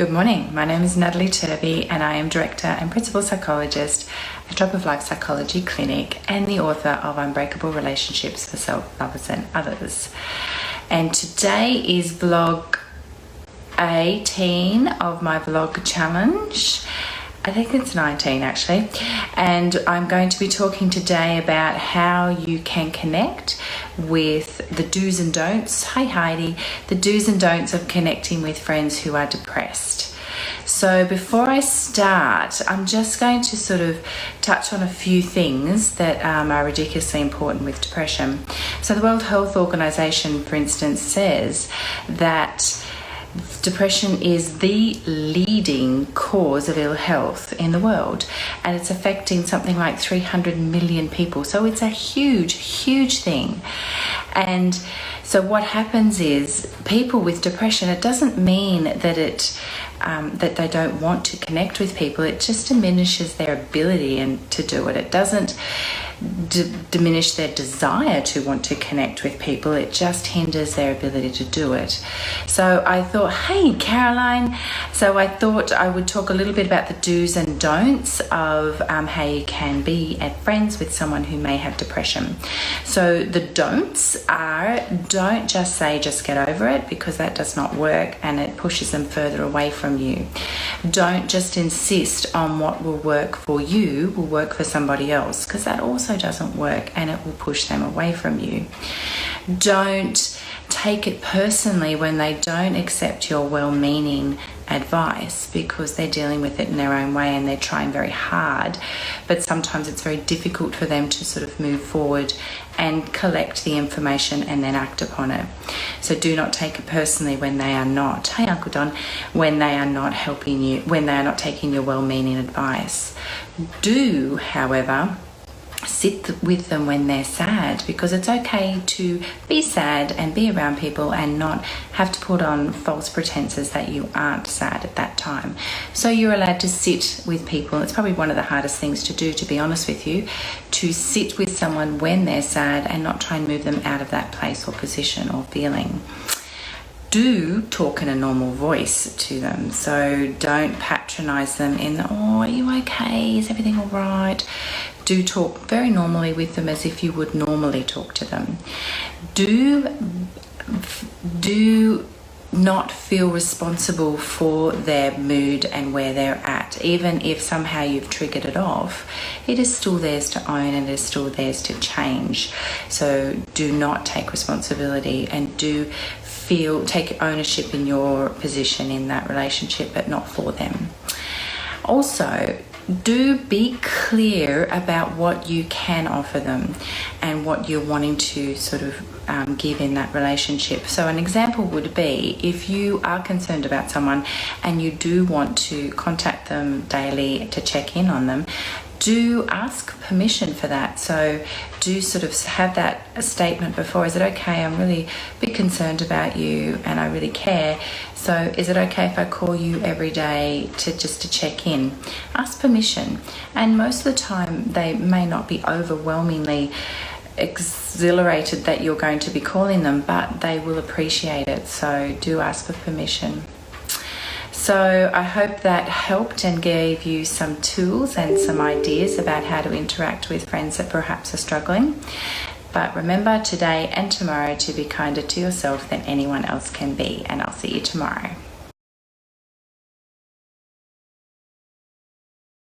Good morning, my name is Natalie Turvey and I am Director and Principal Psychologist at Drop of Life Psychology Clinic and the author of Unbreakable Relationships for Self-Lovers and Others. And today is vlog 18 of my vlog challenge. I think it's 19 actually. And I'm going to be talking today about how you can connect with the do's and don'ts. Hi Heidi, the do's and don'ts of connecting with friends who are depressed. So before I start, I'm just going to sort of touch on a few things that are ridiculously important with depression. So the World Health Organization, for instance, says that depression is the leading cause of ill health in the world, and it's affecting something like 300 million people. So it's a huge thing. And so what happens is people with depression, it doesn't mean that that they don't want to connect with people. It just diminishes their ability to do it. It doesn't diminish their desire to want to connect with people. It just hinders their ability to do it. So I thought, hey Caroline, so I thought I would talk a little bit about the do's and don'ts of how you can be friends with someone who may have depression. So the don'ts are, don't just say just get over it, because that does not work and it pushes them further away from you. Don't just insist on what will work for you will work for somebody else, because that also doesn't work and it will push them away from you. Don't take it personally when they don't accept your well-meaning advice, because they're dealing with it in their own way and they're trying very hard, but sometimes it's very difficult for them to sort of move forward and collect the information and then act upon it. So do not take it personally when they are not, hey Uncle Don, when they are not helping you, when they are not taking your well-meaning advice. Do, however, sit with them when they're sad, because it's okay to be sad and be around people and not have to put on false pretenses that you aren't sad at that time. So you're allowed to sit with people. It's probably one of the hardest things to do, to be honest with you, to sit with someone when they're sad and not try and move them out of that place or position or feeling. Do talk in a normal voice to them. So don't patronize them in the, oh, are you okay? Is everything all right? Do talk very normally with them as if you would normally talk to them. Do not feel responsible for their mood and where they're at. Even if somehow you've triggered it off, it is still theirs to own and it is still theirs to change. So do not take responsibility, and do take ownership in your position in that relationship, but not for them. Also, do be clear about what you can offer them and what you're wanting to sort of give in that relationship. So an example would be, if you are concerned about someone and you do want to contact them daily to check in on them, do ask permission for that. So do sort of have that statement before, is it okay, I'm really a bit concerned about you and I really care, so is it okay if I call you every day to check in? Ask permission. And most of the time they may not be overwhelmingly exhilarated that you're going to be calling them, but they will appreciate it. So do ask for permission. So I hope that helped and gave you some tools and some ideas about how to interact with friends that perhaps are struggling. But remember today and tomorrow to be kinder to yourself than anyone else can be, and I'll see you tomorrow.